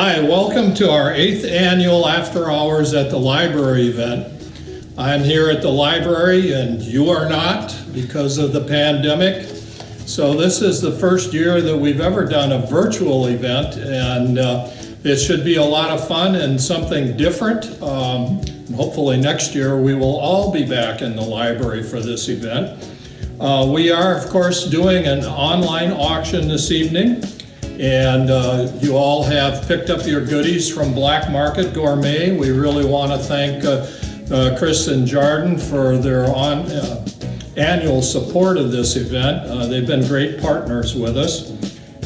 Hi, welcome to our 8th annual After Hours at the Library event. I'm here at the library and you are not because of the pandemic. So this is the first year that we've ever done a virtual event, and it should be a lot of fun and something different. And hopefully next year we will all be back in the library for this event. We are, of course, doing an online auction this evening. And you all have picked up your goodies from Black Market Gourmet. We really want to thank Chris and Jarden for their annual support of this event. They've been great partners with us.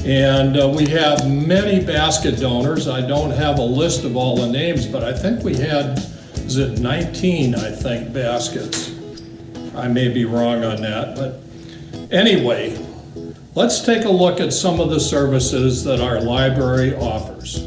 And we have many basket donors. I don't have a list of all the names, but I think we had, is it 19, I think, baskets. I may be wrong on that, but anyway, let's take a look at some of the services that our library offers.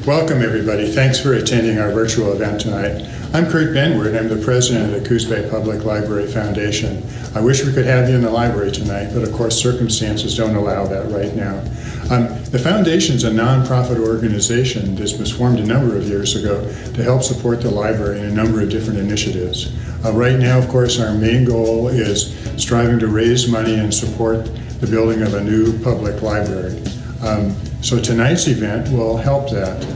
Welcome everybody. Thanks for attending our virtual event tonight. I'm Kurt Benward. I'm the president of the Coos Bay Public Library Foundation. I wish we could have you in the library tonight, but of course circumstances don't allow that right now. The foundation's a nonprofit organization that was formed a number of years ago to help support the library in a number of different initiatives. Right now, of course, our main goal is striving to raise money and support the building of a new public library. So tonight's event will help that.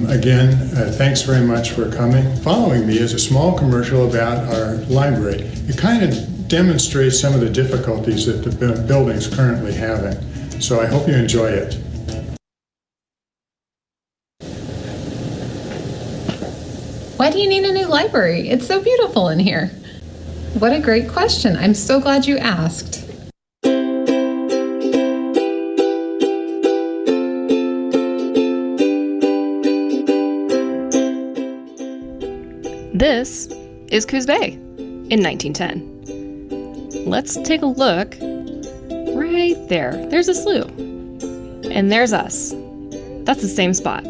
Again, thanks very much for coming. Following me is a small commercial about our library. It kind of demonstrates some of the difficulties that the building's currently having. So I hope you enjoy it. Why do you need a new library? It's so beautiful in here. What a great question. I'm so glad you asked. This is Coos Bay in 1910. Let's take a look. Right there. There's a slough. And there's us. That's the same spot.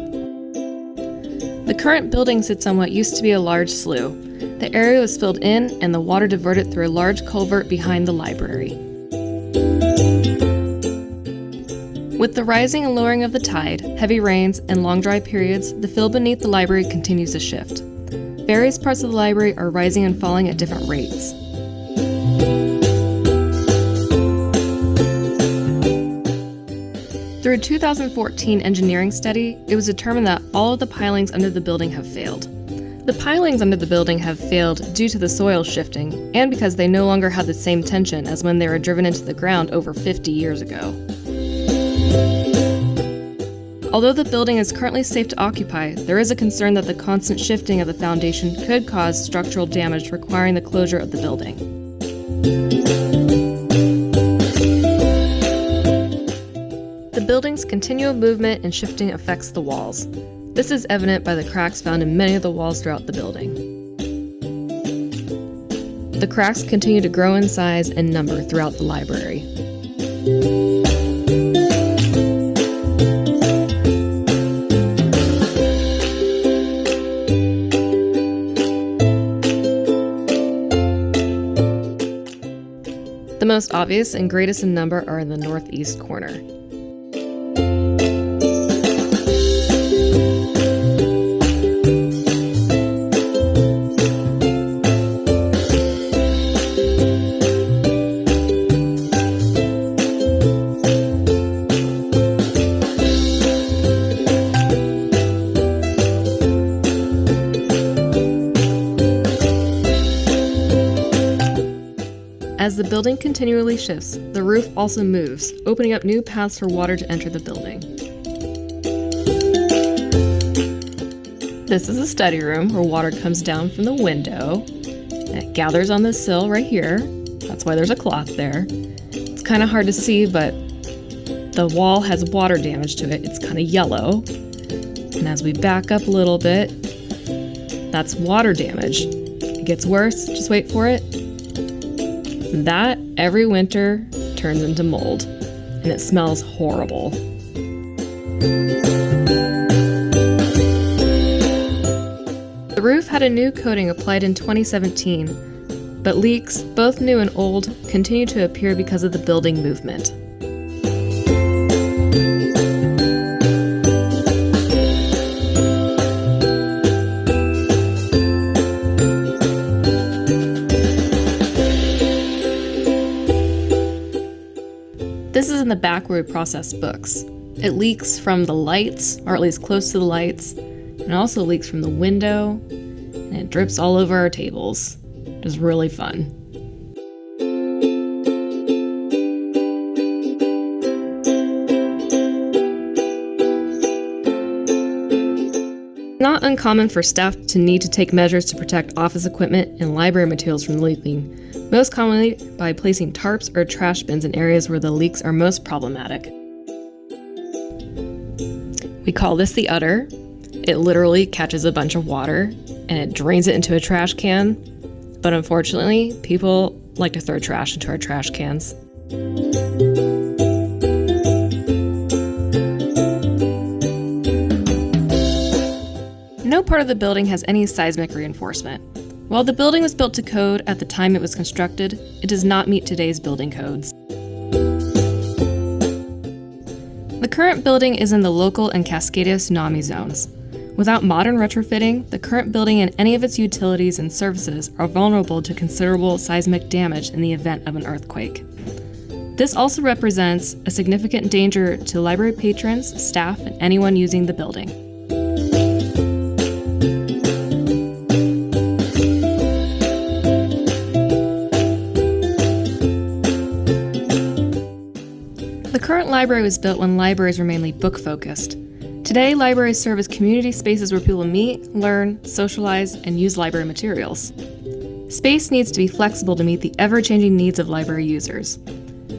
The current building sits on what used to be a large slough. The area was filled in and the water diverted through a large culvert behind the library. With the rising and lowering of the tide, heavy rains, and long dry periods, the fill beneath the library continues to shift. Various parts of the library are rising and falling at different rates. Through a 2014 engineering study, it was determined that all of the pilings under the building have failed. The pilings under the building have failed due to the soil shifting and because they no longer have the same tension as when they were driven into the ground over 50 years ago. Although the building is currently safe to occupy, there is a concern that the constant shifting of the foundation could cause structural damage requiring the closure of the building. The building's continual movement and shifting affects the walls. This is evident by the cracks found in many of the walls throughout the building. The cracks continue to grow in size and number throughout the library. most obvious and greatest in number are in the northeast corner. As the building continually shifts, the roof also moves, opening up new paths for water to enter the building. This is a study room where water comes down from the window and it gathers on this sill right here. That's why there's a cloth there. It's kind of hard to see, but the wall has water damage to it. It's kind of yellow. And as we back up a little bit, that's water damage. It gets worse, just wait for it. That, every winter, turns into mold, and it smells horrible. The roof had a new coating applied in 2017, but leaks, both new and old, continue to appear because of the building movement. This is in the back where we process books. It leaks from the lights, or at least close to the lights, and it also leaks from the window, and it drips all over our tables. It is really fun. Not uncommon for staff to need to take measures to protect office equipment and library materials from leaking, most commonly by placing tarps or trash bins in areas where the leaks are most problematic. We call this the udder. It literally catches a bunch of water and it drains it into a trash can, but unfortunately, people like to throw trash into our trash cans. No part of the building has any seismic reinforcement. While the building was built to code at the time it was constructed, it does not meet today's building codes. The current building is in the local and Cascadia tsunami zones. Without modern retrofitting, the current building and any of its utilities and services are vulnerable to considerable seismic damage in the event of an earthquake. This also represents a significant danger to library patrons, staff, and anyone using the building. The current library was built when libraries were mainly book-focused. Today, libraries serve as community spaces where people meet, learn, socialize, and use library materials. Space needs to be flexible to meet the ever-changing needs of library users.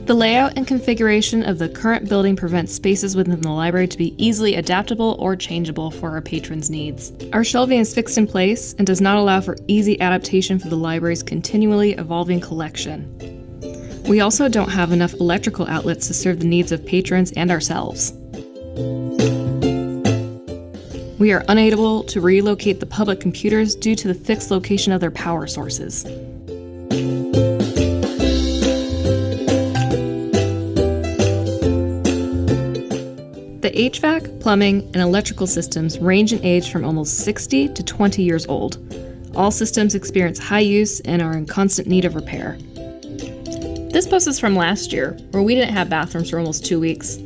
The layout and configuration of the current building prevents spaces within the library to be easily adaptable or changeable for our patrons' needs. Our shelving is fixed in place and does not allow for easy adaptation for the library's continually evolving collection. We also don't have enough electrical outlets to serve the needs of patrons and ourselves. We are unable to relocate the public computers due to the fixed location of their power sources. The HVAC, plumbing, and electrical systems range in age from almost 60 to 20 years old. All systems experience high use and are in constant need of repair. This post is from last year, where we didn't have bathrooms for almost 2 weeks.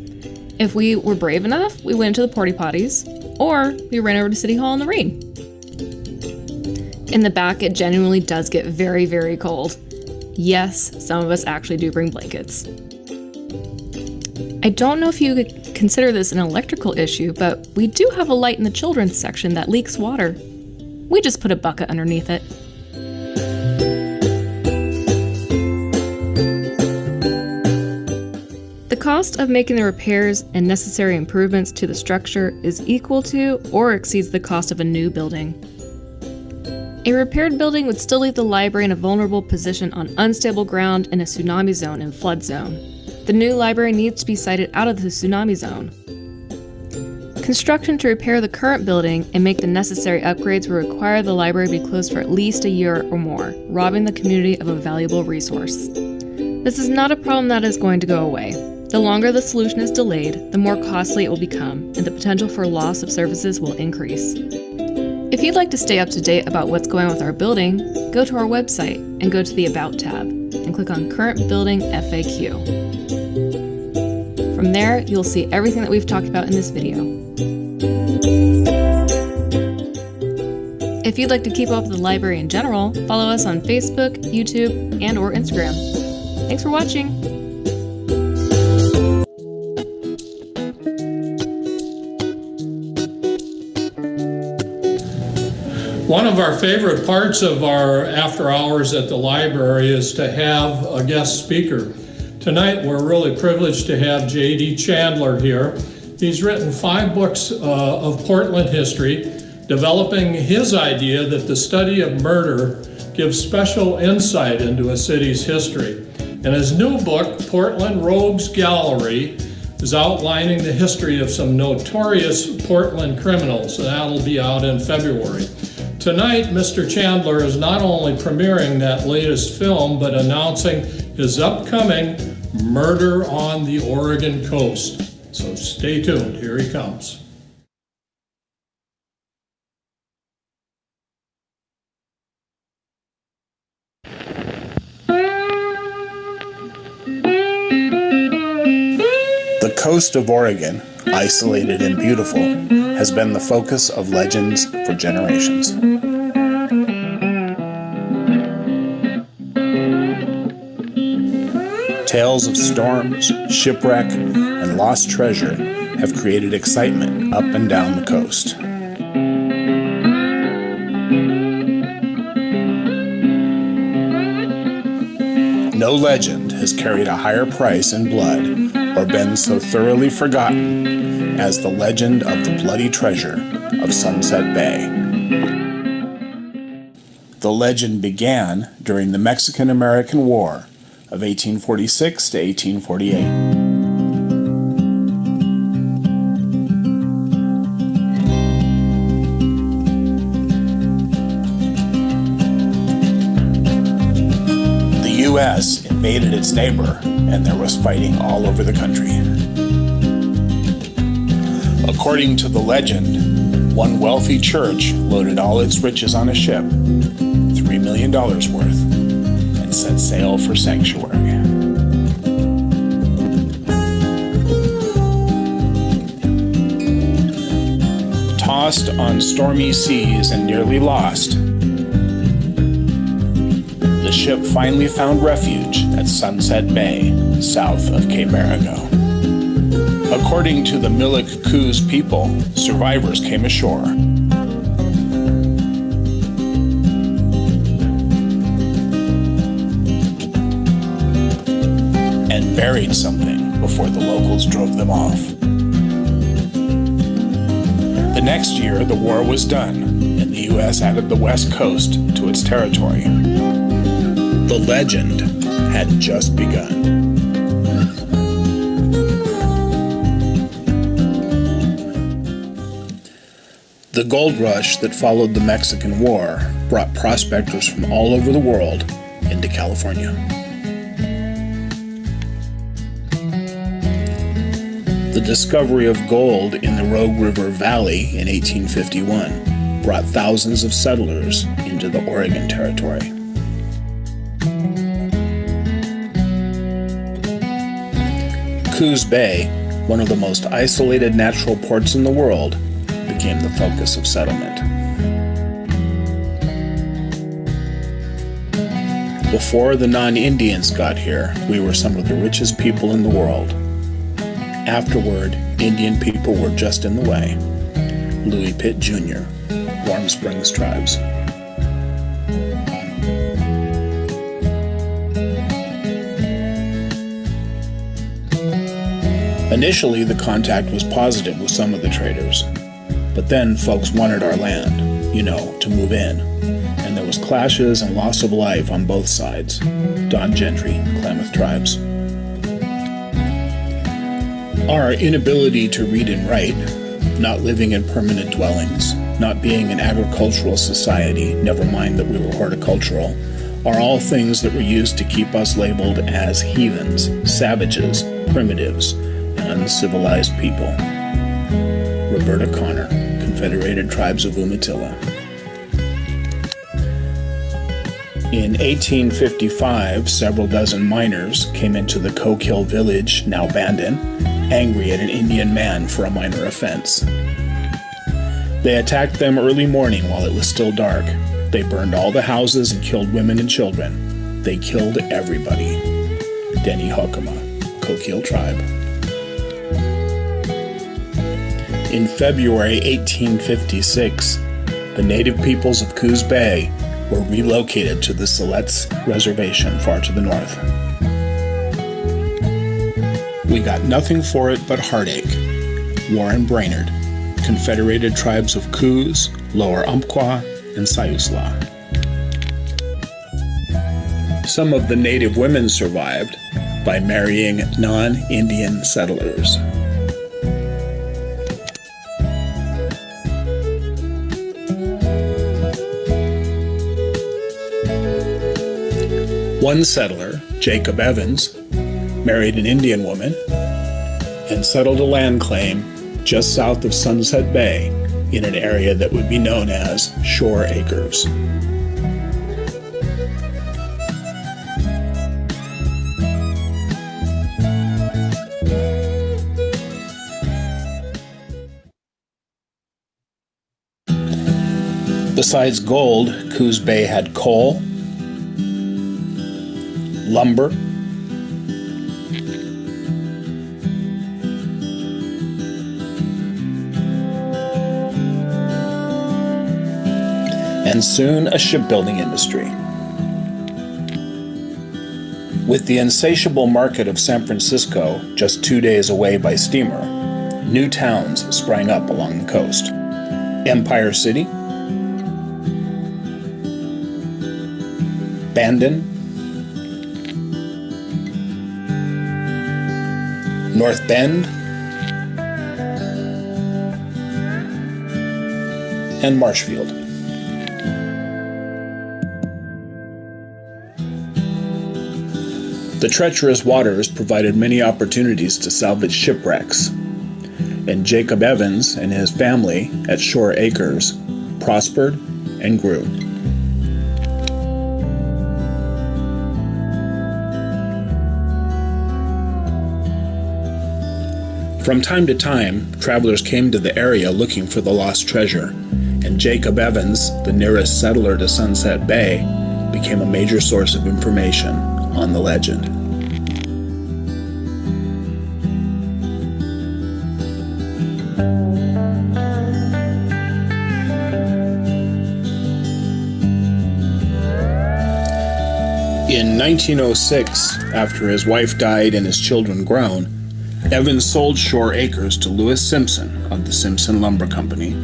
If we were brave enough, we went into the porta potties, or we ran over to City Hall in the rain. In the back, it genuinely does get very, very cold. Yes, some of us actually do bring blankets. I don't know if you could consider this an electrical issue, but we do have a light in the children's section that leaks water. We just put a bucket underneath it. The cost of making the repairs and necessary improvements to the structure is equal to or exceeds the cost of a new building. A repaired building would still leave the library in a vulnerable position on unstable ground in a tsunami zone and flood zone. The new library needs to be sited out of the tsunami zone. Construction to repair the current building and make the necessary upgrades will require the library be closed for at least a year or more, robbing the community of a valuable resource. This is not a problem that is going to go away. The longer the solution is delayed, the more costly it will become, and the potential for loss of services will increase. If you'd like to stay up to date about what's going on with our building, go to our website and go to the About tab and click on Current Building FAQ. From there, you'll see everything that we've talked about in this video. If you'd like to keep up with the library in general, follow us on Facebook, YouTube, and/or Instagram. Thanks for watching! One of our favorite parts of our after hours at the library is to have a guest speaker. Tonight, we're really privileged to have J.D. Chandler here. He's written 5 books of Portland history, developing his idea that the study of murder gives special insight into a city's history. And his new book, Portland Rogues Gallery, is outlining the history of some notorious Portland criminals. That'll be out in February. Tonight, Mr. Chandler is not only premiering that latest film, but announcing his upcoming Murder on the Oregon Coast. So stay tuned, here he comes. The coast of Oregon, isolated and beautiful, has been the focus of legends for generations. Tales of storms, shipwreck, and lost treasure have created excitement up and down the coast. No legend has carried a higher price in blood or been so thoroughly forgotten as the legend of the bloody treasure of Sunset Bay. The legend began during the Mexican-American War of 1846 to 1848. U.S. invaded its neighbor, and there was fighting all over the country. According to the legend, one wealthy church loaded all its riches on a ship, $3 million worth, and set sail for sanctuary. Tossed on stormy seas and nearly lost, the ship finally found refuge at Sunset Bay, south of Cape Arago. According to the Mille Coos people, survivors came ashore. And buried something before the locals drove them off. The next year, the war was done, and the U.S. added the West Coast to its territory. The legend had just begun. The gold rush that followed the Mexican War brought prospectors from all over the world into California. The discovery of gold in the Rogue River Valley in 1851 brought thousands of settlers into the Oregon Territory. Coos Bay, one of the most isolated natural ports in the world, became the focus of settlement. Before the non-Indians got here, we were some of the richest people in the world. Afterward, Indian people were just in the way. Louis Pitt Jr., Warm Springs Tribes. Initially, the contact was positive with some of the traders, but then folks wanted our land, to move in, and there was clashes and loss of life on both sides, Don Gentry, Klamath Tribes. Our inability to read and write, not living in permanent dwellings, not being an agricultural society, never mind that we were horticultural, are all things that were used to keep us labeled as heathens, savages, primitives, and uncivilized people. Roberta Connor, Confederated Tribes of Umatilla. In 1855, several dozen miners came into the Coke Hill village, now Bandon, angry at an Indian man for a minor offense. They attacked them early morning while it was still dark. They burned all the houses and killed women and children. They killed everybody. Denny Hokema, Coke Hill Tribe. In February 1856, the native peoples of Coos Bay were relocated to the Siletz Reservation far to the north. We got nothing for it but heartache. Warren Brainerd, Confederated Tribes of Coos, Lower Umpqua, and Siuslaw. Some of the native women survived by marrying non-Indian settlers. One settler, Jacob Evans, married an Indian woman and settled a land claim just south of Sunset Bay in an area that would be known as Shore Acres. Besides gold, Coos Bay had coal, lumber, and soon a shipbuilding industry. With the insatiable market of San Francisco just 2 days away by steamer, new towns sprang up along the coast. Empire City, Bandon, North Bend, and Marshfield. The treacherous waters provided many opportunities to salvage shipwrecks, and Jacob Evans and his family at Shore Acres prospered and grew. From time to time, travelers came to the area looking for the lost treasure, and Jacob Evans, the nearest settler to Sunset Bay, became a major source of information on the legend. In 1906, after his wife died and his children grown, Evans sold Shore Acres to Lewis Simpson of the Simpson Lumber Company.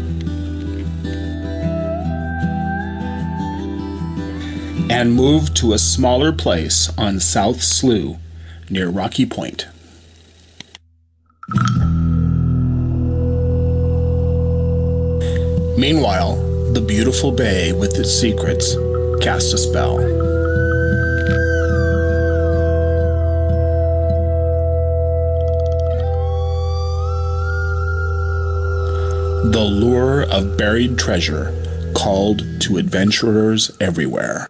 And moved to a smaller place on South Slough near Rocky Point. Meanwhile, the beautiful bay with its secrets cast a spell. The lure of buried treasure called to adventurers everywhere.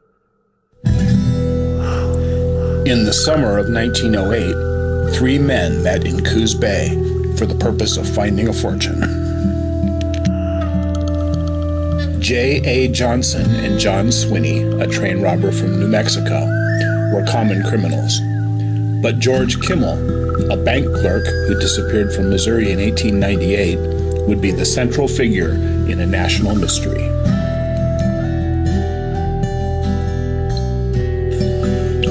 In the summer of 1908, 3 men met in Coos Bay for the purpose of finding a fortune. J.A. Johnson and John Swinney, a train robber from New Mexico, were common criminals. But George Kimmel, a bank clerk who disappeared from Missouri in 1898, would be the central figure in a national mystery.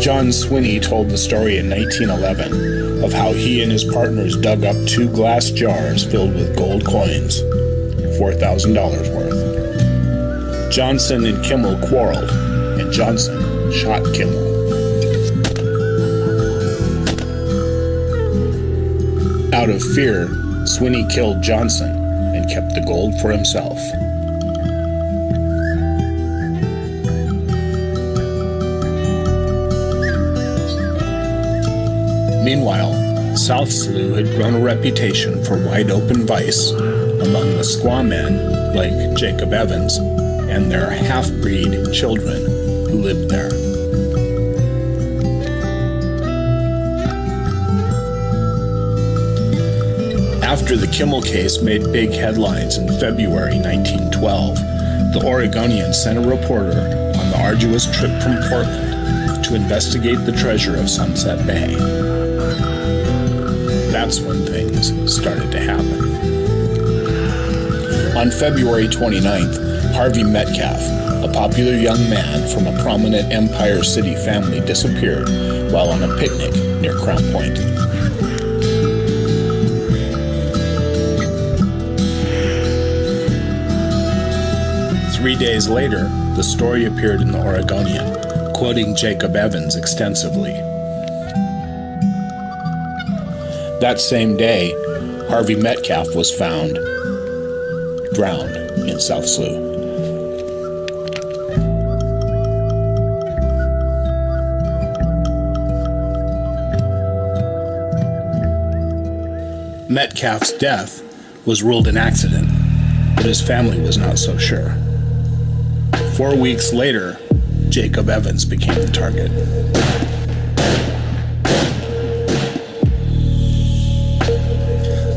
John Swinney told the story in 1911 of how he and his partners dug up 2 glass jars filled with gold coins, $4,000 worth. Johnson and Kimmel quarreled, and Johnson shot Kimmel. Out of fear, Swinney killed Johnson and kept the gold for himself. Meanwhile, South Slough had grown a reputation for wide open vice among the squaw men like Jacob Evans and their half-breed children who lived there. After the Kimmel case made big headlines in February 1912, the Oregonian sent a reporter on the arduous trip from Portland to investigate the treasure of Sunset Bay. That's when things started to happen. On February 29th, Harvey Metcalf, a popular young man from a prominent Empire City family, disappeared while on a picnic near Crown Point. Three days later, the story appeared in the Oregonian, quoting Jacob Evans extensively. That same day, Harvey Metcalf was found drowned in South Slough. Metcalf's death was ruled an accident, but his family was not so sure. 4 weeks later, Jacob Evans became the target.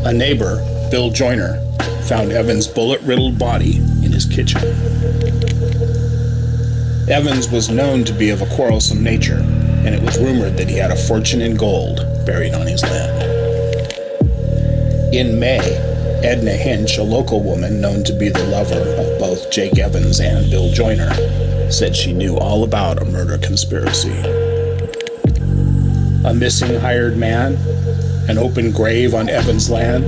A neighbor, Bill Joyner, found Evans' bullet-riddled body in his kitchen. Evans was known to be of a quarrelsome nature, and it was rumored that he had a fortune in gold buried on his land. In May, Edna Hinch, a local woman known to be the lover of both Jake Evans and Bill Joyner, said she knew all about a murder conspiracy. A missing hired man, an open grave on Evans' land,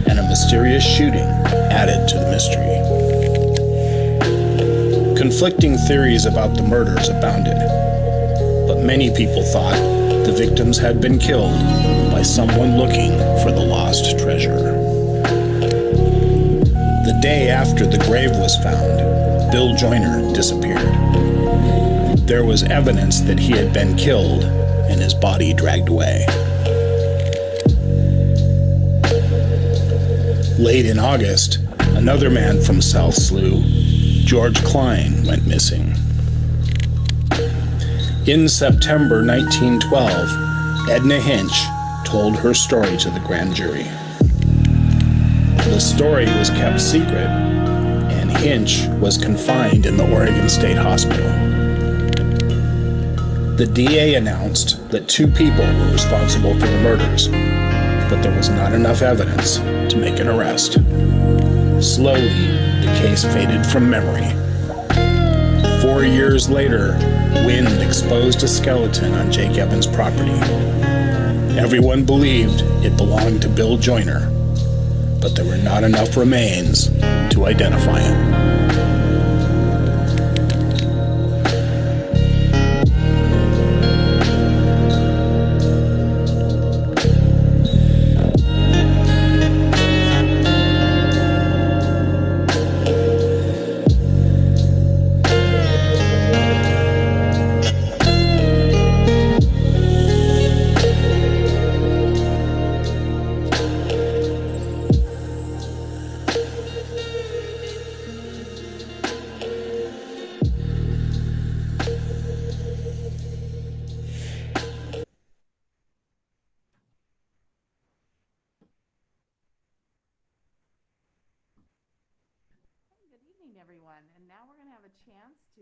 and a mysterious shooting added to the mystery. Conflicting theories about the murders abounded, but many people thought the victims had been killed by someone looking for the lost treasure. The day after the grave was found, Bill Joyner disappeared. There was evidence that he had been killed and his body dragged away. Late in August, another man from South Slough, George Klein, went missing. In September 1912, Edna Hinch told her story to the grand jury. The story was kept secret, and Hinch was confined in the Oregon State Hospital. The DA announced that 2 people were responsible for the murders, but there was not enough evidence to make an arrest. Slowly, the case faded from memory. 4 years later, wind exposed a skeleton on Jake Evans' property. Everyone believed it belonged to Bill Joyner, but there were not enough remains to identify him. Everyone, and now we're going to have a chance to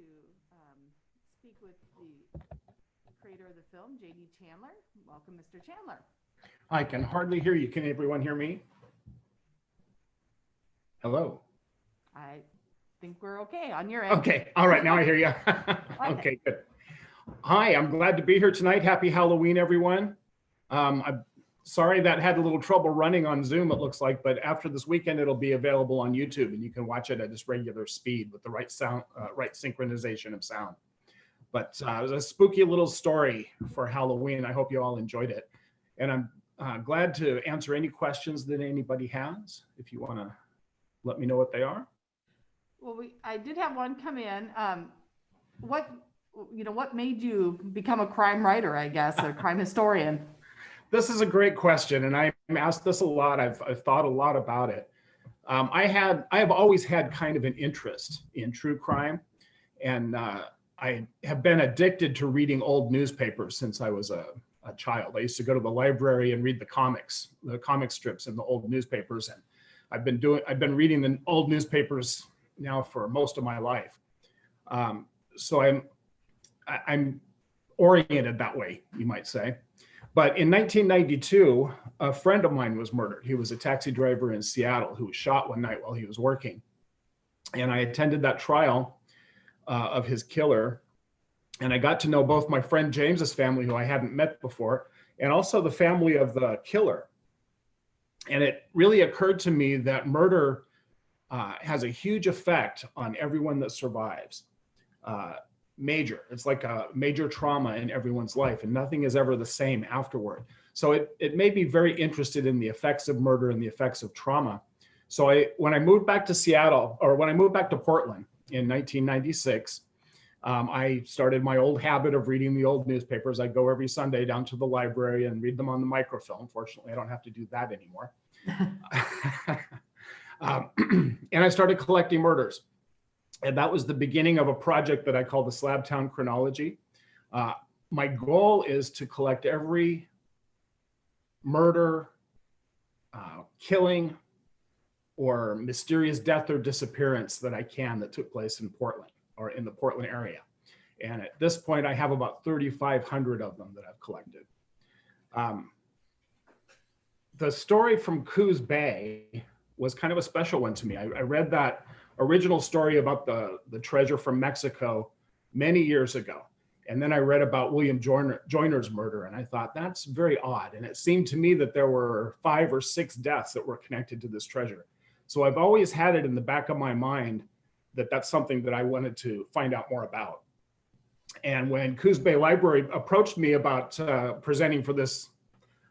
speak with the creator of the film, J.D. Chandler. Welcome, Mr. Chandler. I can hardly hear you. Can everyone hear me? Hello. I think we're okay on your end. Okay. All right. Now I hear you. Okay, good. Hi, I'm glad to be here tonight. Happy Halloween, everyone. I'm sorry that had a little trouble running on Zoom, it looks like, but after this weekend, it'll be available on YouTube and you can watch it at its regular speed with the right sound, right synchronization of sound. But it was a spooky little story for Halloween. I hope you all enjoyed it. And I'm glad to answer any questions that anybody has, if you want to let me know what they are. Well, I did have one come in. What made you become a crime writer, I guess, a crime historian? This is a great question, and I'm asked this a lot. I've thought a lot about it. I have always had kind of an interest in true crime, and I have been addicted to reading old newspapers since I was a child. I used to go to the library and read the comic strips in the old newspapers, and I've been reading the old newspapers now for most of my life. So I'm oriented that way, you might say. But in 1992, a friend of mine was murdered. He was a taxi driver in Seattle who was shot one night while he was working. And I attended that trial of his killer. And I got to know both my friend James's family, who I hadn't met before, and also the family of the killer. And it really occurred to me that murder has a huge effect on everyone that survives. Major. It's like a major trauma in everyone's life, and nothing is ever the same afterward. So it made me very interested in the effects of murder and the effects of trauma. So when I moved back to Seattle, or when I moved back to Portland in 1996, I started my old habit of reading the old newspapers. I'd go every Sunday down to the library and read them on the microfilm. Fortunately, I don't have to do that anymore. And I started collecting murders. And that was the beginning of a project that I call the Slabtown Chronology. My goal is to collect every murder, killing, or mysterious death or disappearance that I can that took place in Portland or in the Portland area. And at this point, I have about 3,500 of them that I've collected. The story from Coos Bay was kind of a special one to me. I read that original story about the treasure from Mexico many years ago. And then I read about William Joyner's murder, and I thought, that's very odd. And it seemed to me that there were 5 or 6 deaths that were connected to this treasure. So I've always had it in the back of my mind that that's something that I wanted to find out more about. And when Coos Bay Library approached me about presenting for this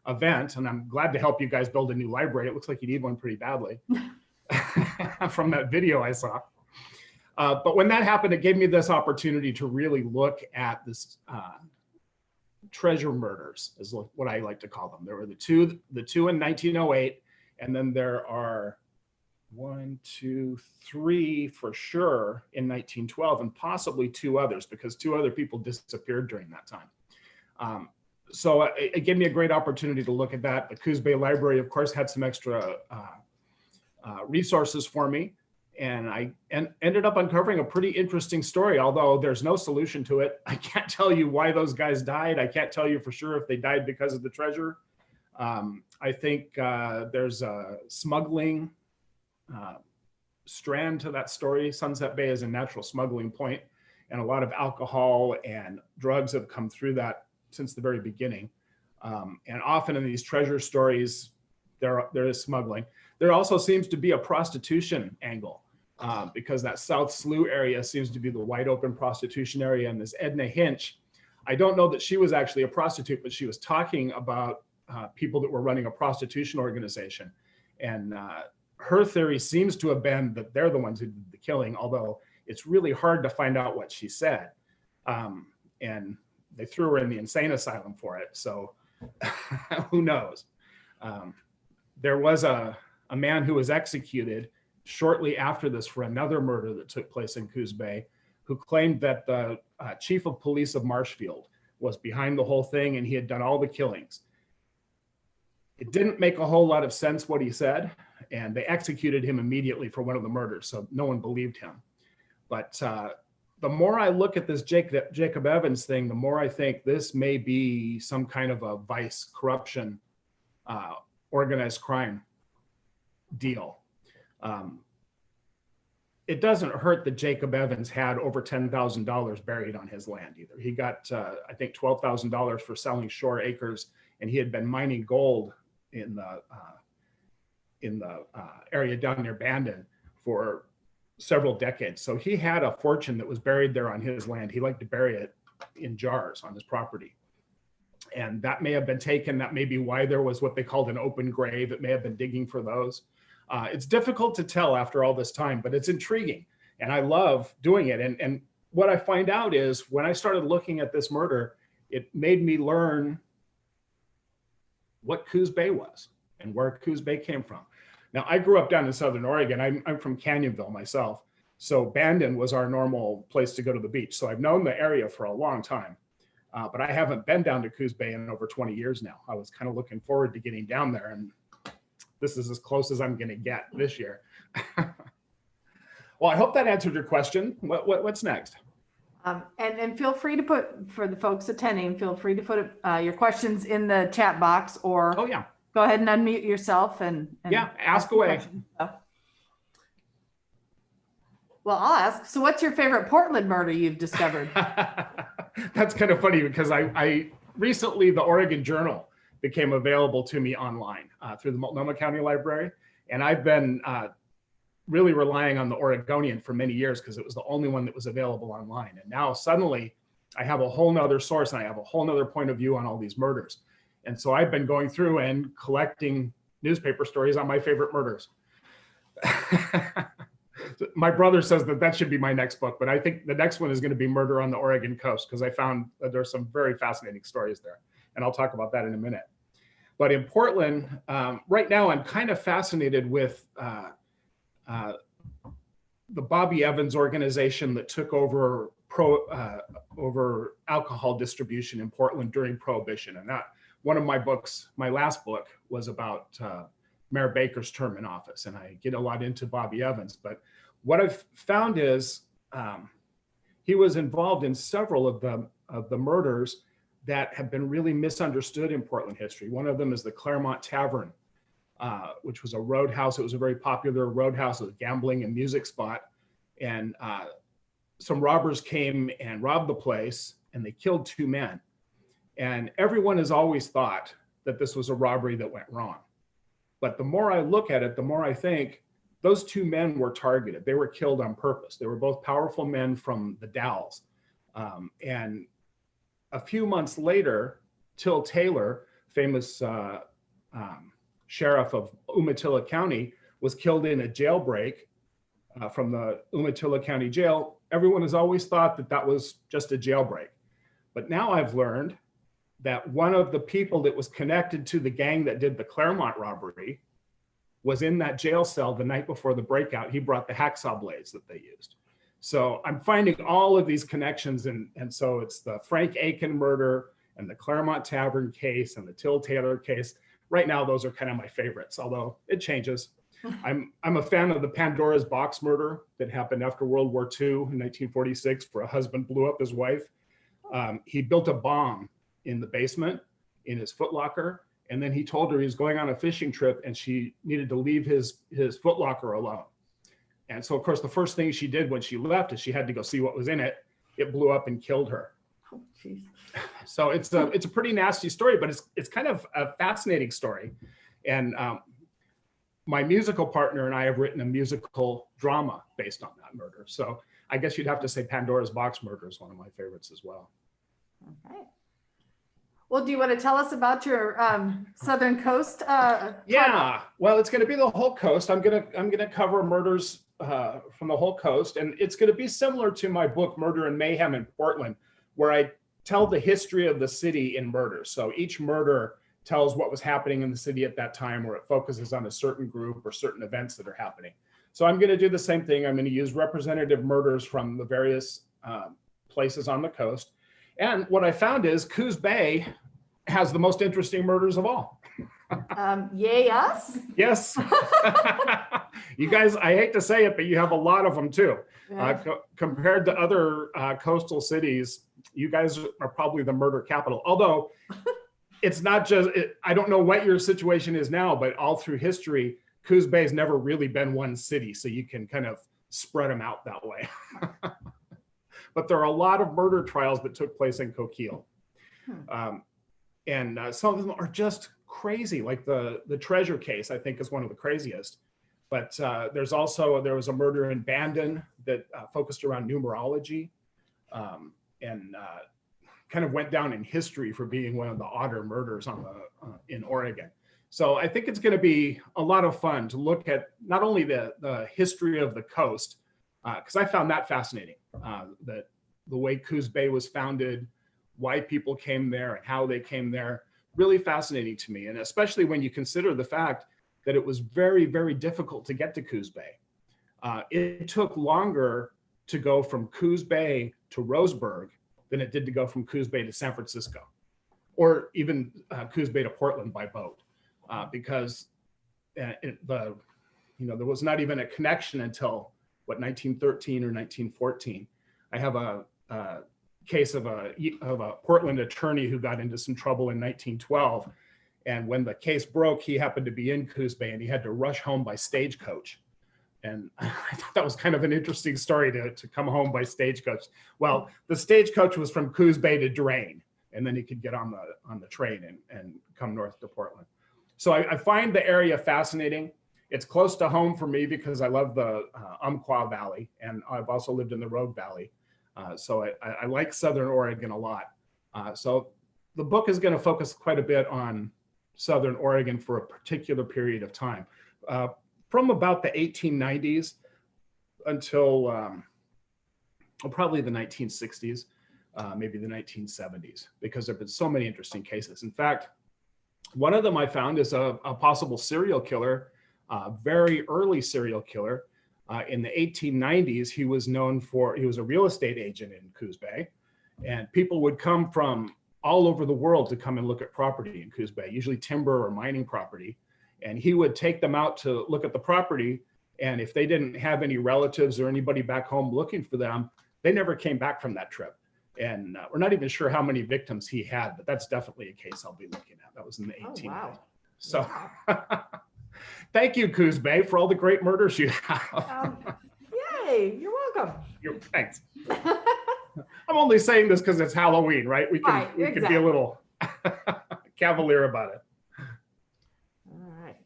event, and I'm glad to help you guys build a new library. It looks like you need one pretty badly. From that video I saw. But when that happened, it gave me this opportunity to really look at this treasure murders, is what I like to call them. There were the two in 1908, and then there are 1, 2, 3 for sure in 1912, and possibly 2 others, because 2 other people disappeared during that time. So it gave me a great opportunity to look at that. The Coos Bay Library, of course, had some extra resources for me, and I ended up uncovering a pretty interesting story, although there's no solution to it. I can't tell you why those guys died. I can't tell you for sure if they died because of the treasure. I think there's a smuggling strand to that story. Sunset Bay is a natural smuggling point, and a lot of alcohol and drugs have come through that since the very beginning. And often in these treasure stories, there is smuggling. There also seems to be a prostitution angle because that South Slough area seems to be the wide open prostitution area. And this Edna Hinch, I don't know that she was actually a prostitute, but she was talking about people that were running a prostitution organization. And her theory seems to have been that they're the ones who did the killing, although it's really hard to find out what she said. And they threw her in the insane asylum for it. So who knows? There was a man who was executed shortly after this for another murder that took place in Coos Bay, who claimed that the chief of police of Marshfield was behind the whole thing and he had done all the killings. It didn't make a whole lot of sense what he said, and they executed him immediately for one of the murders, so no one believed him. But the more I look at this Jacob Evans thing, the more I think this may be some kind of a vice, corruption, organized crime deal. It doesn't hurt that Jacob Evans had over $10,000 buried on his land either. He got, I think, $12,000 for selling shore acres, and he had been mining gold in the area down near Bandon for several decades. So he had a fortune that was buried there on his land. He liked to bury it in jars on his property. And that may have been taken. That may be why there was what they called an open grave. It may have been digging for those. It's difficult to tell after all this time, but it's intriguing. And I love doing it. And what I find out is when I started looking at this murder, it made me learn what Coos Bay was and where Coos Bay came from. Now, I grew up down in Southern Oregon. I'm from Canyonville myself. So Bandon was our normal place to go to the beach. So I've known the area for a long time, but I haven't been down to Coos Bay in over 20 years now. I was kind of looking forward to getting down there, and this is as close as I'm going to get this year. Well, I hope that answered your question. What's next? And feel free to put, for the folks attending, feel free to put your questions in the chat box, or Oh, yeah. go ahead and unmute yourself and Yeah, ask away. questions. Well, I'll ask. So what's your favorite Portland murder you've discovered? That's kind of funny because I recently, the Oregon Journal became available to me online through the Multnomah County Library. And I've been really relying on the Oregonian for many years because it was the only one that was available online. And now suddenly I have a whole nother source and I have a whole nother point of view on all these murders. And so I've been going through and collecting newspaper stories on my favorite murders. My brother says that should be my next book, but I think the next one is going to be Murder on the Oregon Coast, because I found that there's some very fascinating stories there. And I'll talk about that in a minute. But in Portland, right now, I'm kind of fascinated with the Bobby Evans organization that took over over alcohol distribution in Portland during Prohibition. And that one of my books, my last book, was about Mayor Baker's term in office. And I get a lot into Bobby Evans. But what I've found is he was involved in several of the murders that have been really misunderstood in Portland history. One of them is the Claremont Tavern, which was a roadhouse. It was a very popular roadhouse, a gambling and music spot. And some robbers came and robbed the place, and they killed 2 men. And everyone has always thought that this was a robbery that went wrong. But the more I look at it, the more I think those 2 men were targeted. They were killed on purpose. They were both powerful men from the Dalles. And a few months later, Till Taylor, famous sheriff of Umatilla County, was killed in a jailbreak from the Umatilla County Jail. Everyone has always thought that that was just a jailbreak. But now I've learned that one of the people that was connected to the gang that did the Claremont robbery was in that jail cell the night before the breakout. He brought the hacksaw blades that they used. So I'm finding all of these connections. And so it's the Frank Aiken murder and the Claremont Tavern case and the Till Taylor case. Right now, those are kind of my favorites, although it changes. I'm a fan of the Pandora's Box murder that happened after World War II in 1946, where a husband blew up his wife. He built a bomb in the basement in his footlocker, and then he told her he was going on a fishing trip and she needed to leave his footlocker alone. And so, of course, the first thing she did when she left is she had to go see what was in it. It blew up and killed her. Oh, geez. So it's a pretty nasty story, but it's kind of a fascinating story. And my musical partner and I have written a musical drama based on that murder. So I guess you'd have to say Pandora's Box murder is one of my favorites as well. Okay. Well, do you want to tell us about your Southern Coast? Yeah, well, it's going to be the whole coast. I'm gonna cover murders from the whole coast, and it's going to be similar to my book Murder and Mayhem in Portland, where I tell the history of the city in murders. So each murder tells what was happening in the city at that time, where it focuses on a certain group or certain events that are happening. So I'm going to do the same thing. I'm going to use representative murders from the various places on the coast. And what I found is Coos Bay has the most interesting murders of all. Yay us? Yes. You guys, I hate to say it, but you have a lot of them too. Yeah. Compared to other coastal cities, you guys are probably the murder capital. Although it's not just, I don't know what your situation is now, but all through history, Coos Bay's never really been one city. So you can kind of spread them out that way. But there are a lot of murder trials that took place in Coquille. And some of them are just crazy. Like the Treasure case, I think, is one of the craziest. But there was a murder in Bandon that focused around numerology and kind of went down in history for being one of the odder murders in Oregon. So I think it's going to be a lot of fun to look at not only the history of the coast, because I found that fascinating, that the way Coos Bay was founded, why people came there and how they came there, really fascinating to me. And especially when you consider the fact that it was very, very difficult to get to Coos Bay. It took longer to go from Coos Bay to Roseburg than it did to go from Coos Bay to San Francisco, or even Coos Bay to Portland by boat, because there was not even a connection until 1913 or 1914. I have a case of a Portland attorney who got into some trouble in 1912, and when the case broke, he happened to be in Coos Bay, and he had to rush home by stagecoach. And I thought that was kind of an interesting story to come home by stagecoach. Well, the stagecoach was from Coos Bay to Drain, and then he could get on the train and come north to Portland. So I find the area fascinating. It's close to home for me because I love the Umpqua Valley, and I've also lived in the Rogue Valley. So I like Southern Oregon a lot. So the book is going to focus quite a bit on Southern Oregon for a particular period of time. From about the 1890s until probably the 1960s, maybe the 1970s, because there have been so many interesting cases. In fact, one of them I found is a possible serial killer, very early serial killer. In the 1890s, he was a real estate agent in Coos Bay, and people would come from all over the world to come and look at property in Coos Bay, usually timber or mining property. And he would take them out to look at the property. And if they didn't have any relatives or anybody back home looking for them, they never came back from that trip. And we're not even sure how many victims he had, but that's definitely a case I'll be looking at. That was in the 1890s. wow. So thank you, Coos Bay, for all the great murders you have. Yay, you're welcome. Thanks. I'm only saying this because it's Halloween, right? We can Right, be a exactly. little cavalier about it. All right.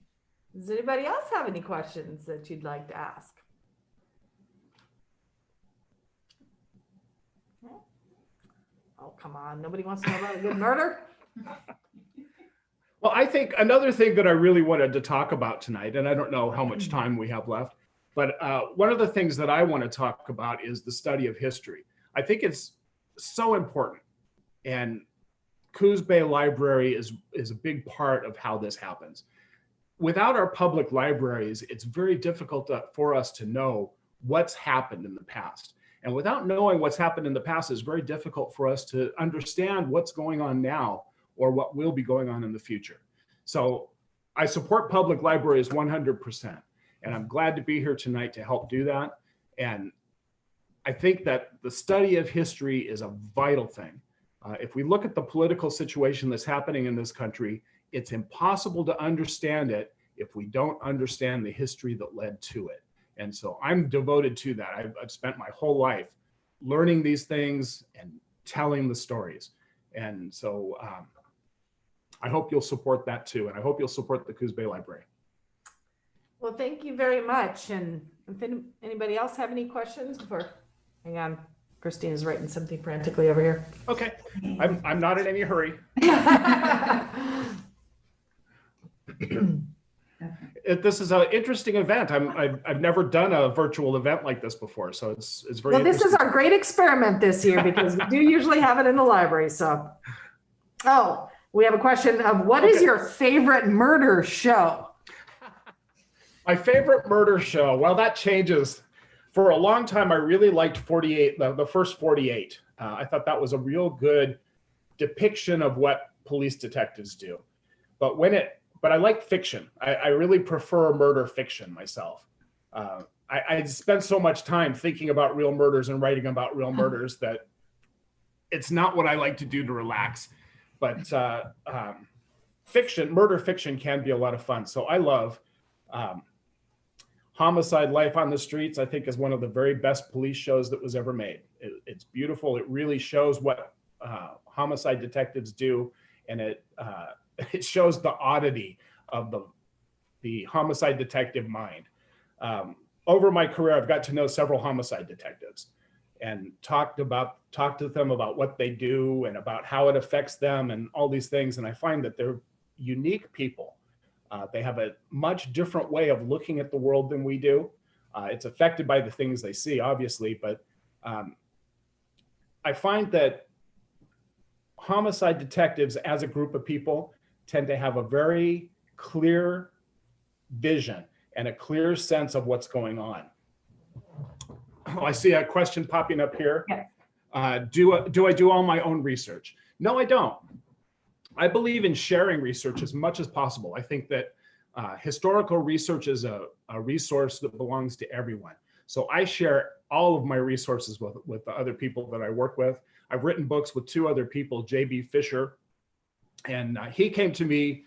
Does anybody else have any questions that you'd like to ask? Okay. Oh, come on. Nobody wants to know about a good murder? Well, I think another thing that I really wanted to talk about tonight, and I don't know how much time we have left, but one of the things that I want to talk about is the study of history. I think it's so important, and Coos Bay Library is a big part of how this happens. Without our public libraries, it's very difficult for us to know what's happened in the past. And without knowing what's happened in the past, it's very difficult for us to understand what's going on now or what will be going on in the future. So I support public libraries 100%, and I'm glad to be here tonight to help do that. And I think that the study of history is a vital thing. If we look at the political situation that's happening in this country, it's impossible to understand it if we don't understand the history that led to it. And so I'm devoted to that. I've spent my whole life learning these things and telling the stories. And so I hope you'll support that too. And I hope you'll support the Coos Bay Library. Well, thank you very much. And if anybody else have any questions before, hang on, Christina's writing something frantically over here. Okay, I'm not in any hurry. This is an interesting event. I've never done a virtual event like this before, so it's very Well, this is interesting. our great experiment this year because we do usually have it in the library. So, oh, we have a question of what is Okay. your favorite murder show? My favorite murder show, well, that changes. For a long time, I really liked 48, the first 48. I thought that was a real good depiction of what police detectives do. But I like fiction. I really prefer murder fiction myself. I spent so much time thinking about real murders and writing about real murders that it's not what I like to do to relax. But murder fiction can be a lot of fun. So I love Homicide: Life on the Streets, I think, is one of the very best police shows that was ever made. It's beautiful. It really shows what homicide detectives do, and it shows the oddity of the homicide detective mind. Over my career, I've got to know several homicide detectives and talked to them about what they do and about how it affects them and all these things. And I find that they're unique people. They have a much different way of looking at the world than we do. It's affected by the things they see, obviously, but I find that homicide detectives as a group of people tend to have a very clear vision and a clear sense of what's going on. Oh, I see a question popping up here. Yes. Do I do all my own research? No, I don't. I believe in sharing research as much as possible. I think that historical research is a resource that belongs to everyone. So I share all of my resources with the other people that I work with. I've written books with 2 other people, J.B. Fisher, and he came to me.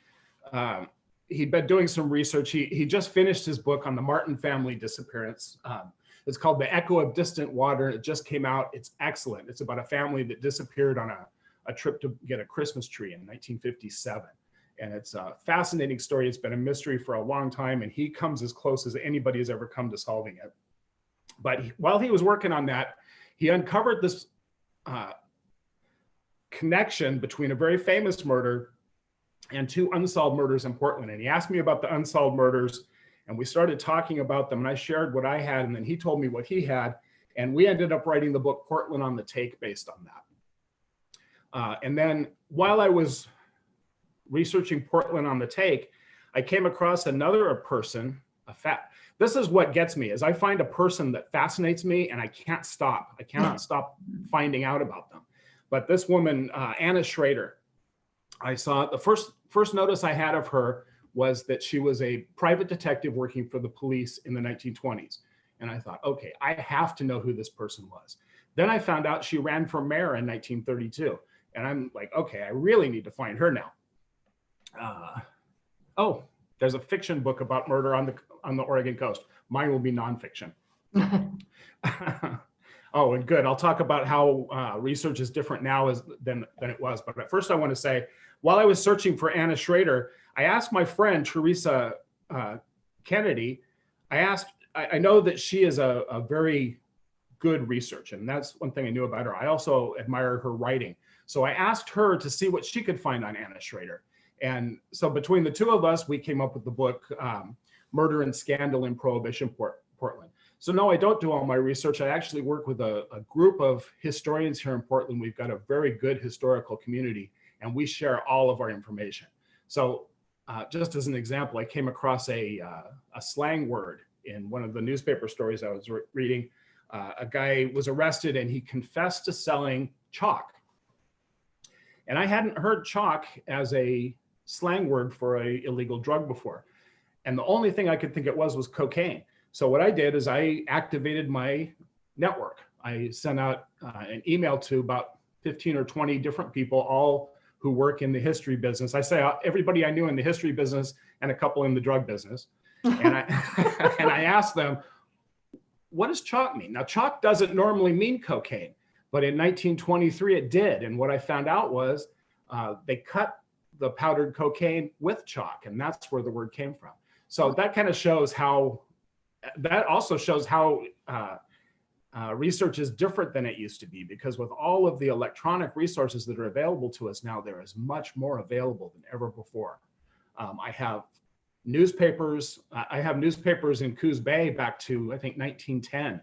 He'd been doing some research. He just finished his book on the Martin family disappearance. It's called The Echo of Distant Water. It just came out. It's excellent. It's about a family that disappeared on a trip to get a Christmas tree in 1957. And it's a fascinating story. It's been a mystery for a long time, and he comes as close as anybody has ever come to solving it. But while he was working on that, he uncovered this connection between a very famous murder and 2 unsolved murders in Portland. And he asked me about the unsolved murders, and we started talking about them, and I shared what I had, and then he told me what he had, and we ended up writing the book Portland on the Take based on that. And then while I was researching Portland on the Take, I came across another person, this is what gets me, is I find a person that fascinates me and I can't stop. I cannot stop finding out about them. But this woman, Anna Schrader, I saw the first notice I had of her was that she was a private detective working for the police in the 1920s. And I thought, okay, I have to know who this person was. Then I found out she ran for mayor in 1932. And I'm like, okay, I really need to find her now. Oh, there's a fiction book about murder on the Oregon coast. Mine will be nonfiction. Oh, and good. I'll talk about how research is different now than it was. But at first I want to say, while I was searching for Anna Schrader, I asked my friend, Teresa Kennedy, I know that she is a very good researcher, and that's one thing I knew about her. I also admire her writing. So I asked her to see what she could find on Anna Schrader. And so between the 2 of us, we came up with the book, Murder and Scandal in Prohibition Portland. So no, I don't do all my research. I actually work with a group of historians here in Portland. We've got a very good historical community, and we share all of our information. So just as an example, I came across a slang word in one of the newspaper stories I was reading. A guy was arrested and he confessed to selling chalk. And I hadn't heard chalk as a slang word for an illegal drug before. And the only thing I could think it was cocaine. So what I did is I activated my network. I sent out an email to about 15 or 20 different people, all who work in the history business. I say everybody I knew in the history business and a couple in the drug business. And I asked them, what does chalk mean? Now, chalk doesn't normally mean cocaine, but in 1923 it did. And what I found out was they cut the powdered cocaine with chalk, and that's where the word came from. So that kind of shows how, that also shows how research is different than it used to be, because with all of the electronic resources that are available to us now, there is much more available than ever before. I have newspapers in Coos Bay back to, I think, 1910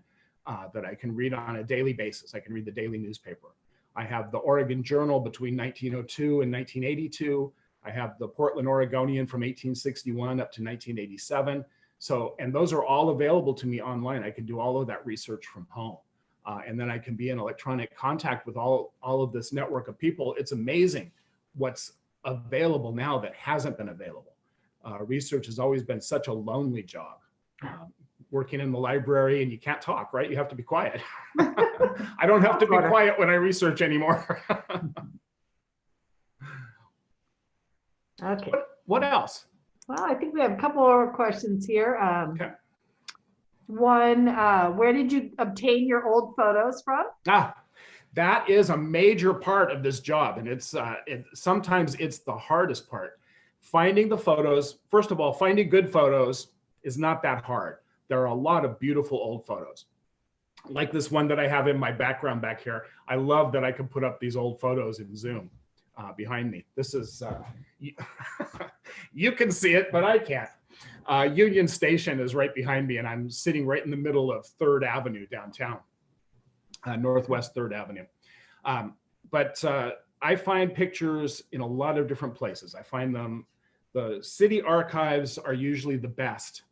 that I can read on a daily basis. I can read the daily newspaper. I have the Oregon Journal between 1902 and 1982. I have the Portland Oregonian from 1861 up to 1987. So, and those are all available to me online. I can do all of that research from home. And then I can be in electronic contact with all of this network of people. It's amazing what's available now that hasn't been available. Research has always been such a lonely job. Working in the library and you can't talk, right? You have to be quiet. I don't have to be quiet when I research anymore. Okay. What else? Well, I think we have a couple more questions here. Okay. One, where did you obtain your old photos from? That is a major part of this job. And it's sometimes it's the hardest part. Finding the photos, first of all, finding good photos is not that hard. There are a lot of beautiful old photos. Like this one that I have in my background back here. I love that I can put up these old photos in Zoom behind me. This is, you can see it, but I can't. Union Station is right behind me, and I'm sitting right in the middle of 3rd Avenue downtown, Northwest 3rd Avenue. But I find pictures in a lot of different places. I find them, the city archives are usually the best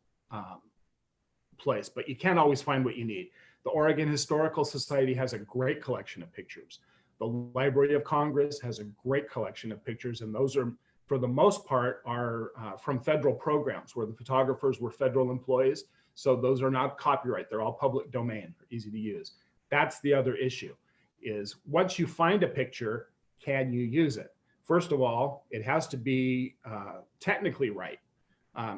place, but you can't always find what you need. The Oregon Historical Society has a great collection of pictures. The Library of Congress has a great collection of pictures, and those are, for the most part, are from federal programs where the photographers were federal employees. So those are not copyright, they're all public domain, easy to use. That's the other issue, is once you find a picture, can you use it? First of all, it has to be technically right.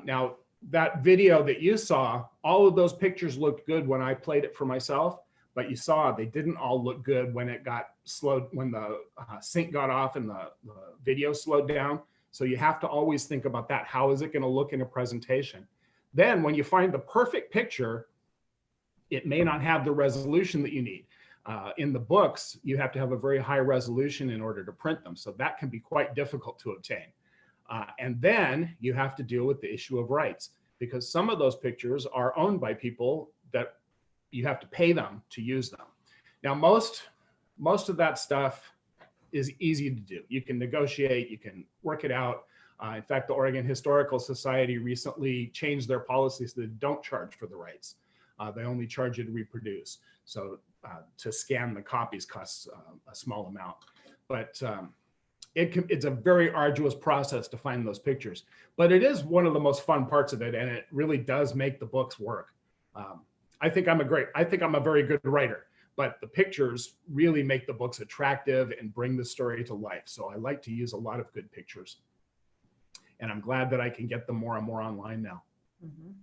Now, that video that you saw, all of those pictures looked good when I played it for myself, but you saw they didn't all look good when it got slowed, when the sync got off and the video slowed down. So you have to always think about that. How is it going to look in a presentation? Then when you find the perfect picture, it may not have the resolution that you need. In the books, you have to have a very high resolution in order to print them. So that can be quite difficult to obtain. And then you have to deal with the issue of rights, because some of those pictures are owned by people that you have to pay them to use them. Now, most of that stuff is easy to do. You can negotiate, you can work it out. In fact, the Oregon Historical Society recently changed their policies that don't charge for the rights. They only charge you to reproduce. So to scan the copies costs a small amount. But it's a very arduous process to find those pictures. But it is one of the most fun parts of it, and it really does make the books work. I think I'm a very good writer, but the pictures really make the books attractive and bring the story to life. So I like to use a lot of good pictures. And I'm glad that I can get them more and more online now. Mhm.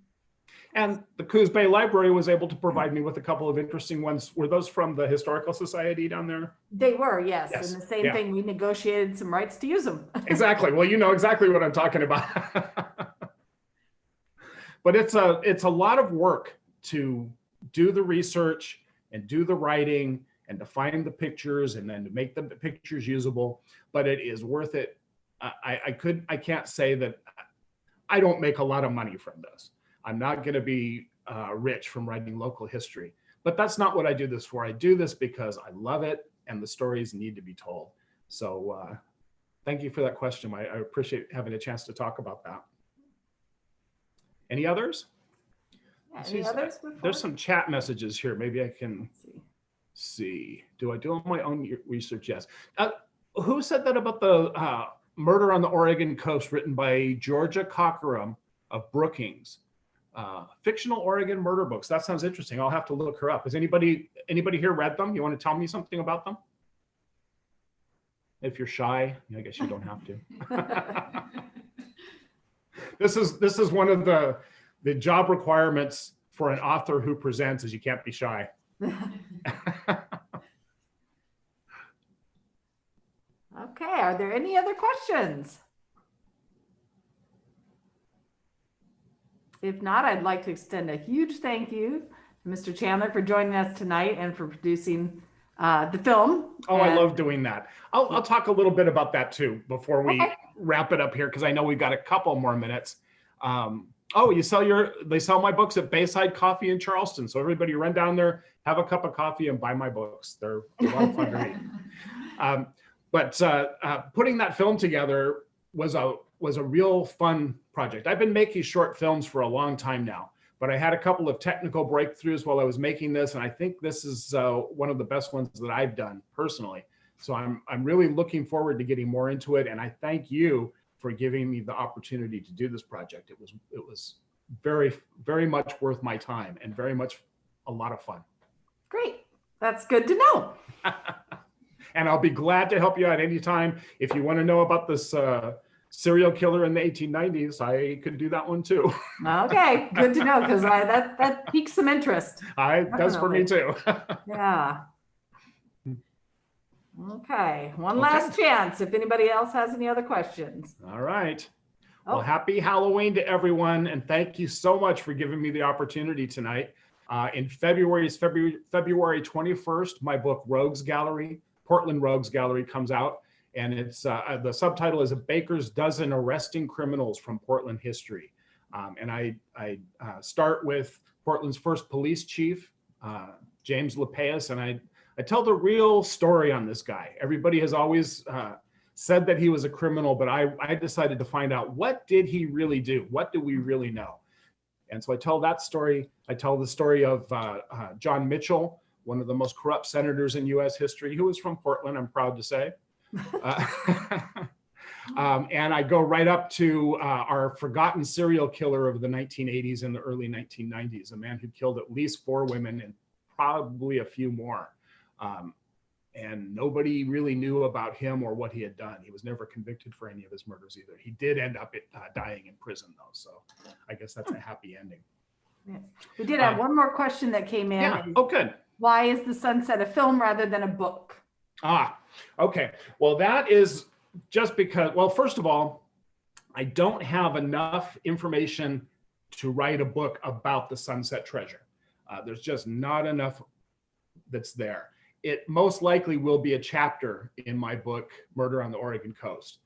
And the Coos Bay Library was able to provide me with a couple of interesting ones. Were those from the Historical Society down there? They were, yes. Yes, And the same yeah. thing, we negotiated some rights to use them. Exactly. Well, you know exactly what I'm talking about. But it's a lot of work to do the research and do the writing and to find the pictures and then to make the pictures usable, but it is worth it. I can't say that I don't make a lot of money from this. I'm not going to be rich from writing local history, but that's not what I do this for. I do this because I love it and the stories need to be told. So thank you for that question. I appreciate having a chance to talk about that. Any others? Yeah, See, any others? before? There's some chat messages here. Maybe I can Let's see. see. Do I do my own research? Yes. Who said that about the Murder on the Oregon Coast, written by Georgia Cockerham of Brookings? Fictional Oregon murder books. That sounds interesting. I'll have to look her up. Has anybody here read them? You want to tell me something about them? If you're shy, I guess you don't have to. This is one of the job requirements for an author who presents is you can't be shy. Okay, are there any other questions? If not, I'd like to extend a huge thank you to Mr. Chandler for joining us tonight and for producing the film. Oh, I And- love doing that. I'll talk a little bit about that too before we Okay. wrap it up here, because I know we've got a couple more minutes. They sell my books at Bayside Coffee in Charleston. So everybody run down there, have a cup of coffee and buy my books. They're a lot of fun to read. But putting that film together was a real fun project. I've been making short films for a long time now, but I had a couple of technical breakthroughs while I was making this, and I think this is one of the best ones that I've done personally. So I'm really looking forward to getting more into it, and I thank you for giving me the opportunity to do this project. It was very, very much worth my time and very much a lot of fun. Great, that's good to know. And I'll be glad to help you out anytime. If you want to know about this serial killer in the 1890s, I could do that one too. Okay, good to know, because that piques some interest. That's for me too. Yeah. Okay, one last chance if anybody else has any other questions. All right. Well, Oh. happy Halloween to everyone. And thank you so much for giving me the opportunity tonight. In February 21st, my book Rogues Gallery, Portland Rogues Gallery comes out. And it's the subtitle is A Baker's Dozen Arresting Criminals from Portland History. And I start with Portland's first police chief, James LePaeus, and I I tell the real story on this guy. Everybody has always said that he was a criminal, but I decided to find out, what did he really do? What do we really know? And so I tell that story. I tell the story of John Mitchell, one of the most corrupt senators in US history, who was from Portland, I'm proud to say. And I go right up to our forgotten serial killer of the 1980s and the early 1990s, a man who killed at least 4 women and probably a few more. And nobody really knew about him or what he had done. He was never convicted for any of his murders either. He did end up dying in prison, though. So I guess that's a happy ending. Yes. We did have one more question that came in. Yeah. Oh, good. Why is The Sunset a film rather than a book? Okay. Well, that is just because, well, first of all, I don't have enough information to write a book about the Sunset Treasure. There's just not enough that's there. It most likely will be a chapter in my book, Murder on the Oregon Coast.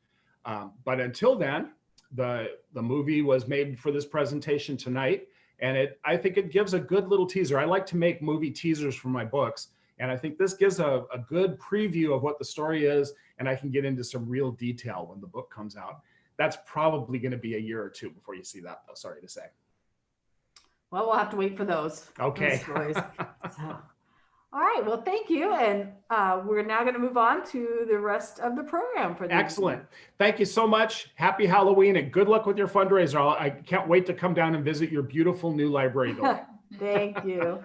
But until then, the movie was made for this presentation tonight, and I think it gives a good little teaser. I like to make movie teasers for my books, and I think this gives a good preview of what the story is, and I can get into some real detail when the book comes out. That's probably going to be a year or 2 before you see that, though, sorry to say. Well, we'll have to wait for those. Okay. Those stories. So, all right. Well, thank you. And we're now going to move on to the rest of the program for the Excellent. Thank you so much. Happy Halloween and good luck with your fundraiser. I can't wait to come down and visit your beautiful new library building. Thank you.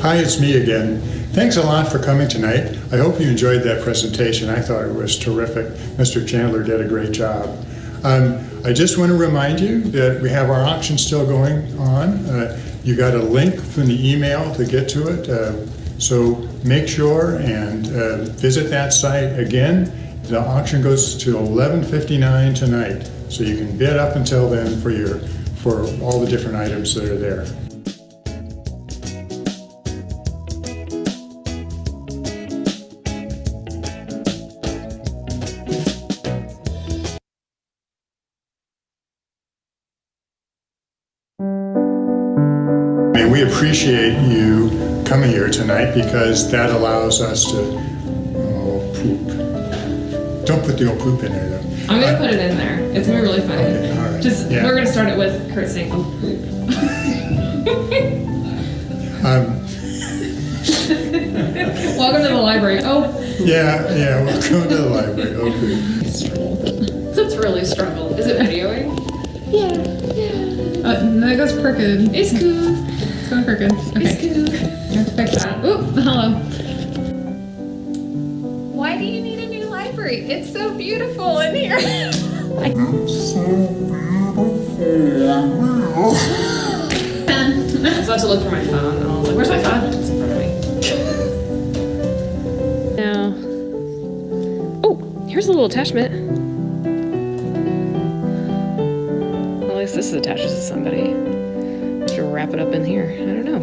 Hi, it's me again. Thanks a lot for coming tonight. I hope you enjoyed that presentation. I thought it was terrific. Mr. Chandler did a great job. I just want to remind you that we have our auction still going on. You got a link from the email to get to it. So make sure and visit that site again. The auction goes to 11:59 tonight, so you can bid up until then for all the different items that are there. And we appreciate you coming here tonight because that allows us to poop. Don't put the old poop in there though. I'm gonna put it in there. It's gonna be really funny. Okay, all right. Just Yeah. we're gonna start it with Kurt saying, "Oh, poop." Welcome to the library. Oh, Yeah, welcome to the library. Okay. it's really struggle. Is it videoing? Yeah. No, it goes crooked. It's cool. It's going crooked. Okay. It's cool. I have to fix that. Oop, hello. Why do you need a new library? It's so beautiful in here. I was about to look for my phone, and I was like, "Where's my phone?" It's in front of me. Now, oh, here's a little attachment. Well, at least this attaches to somebody. Should wrap it up in here. I don't know.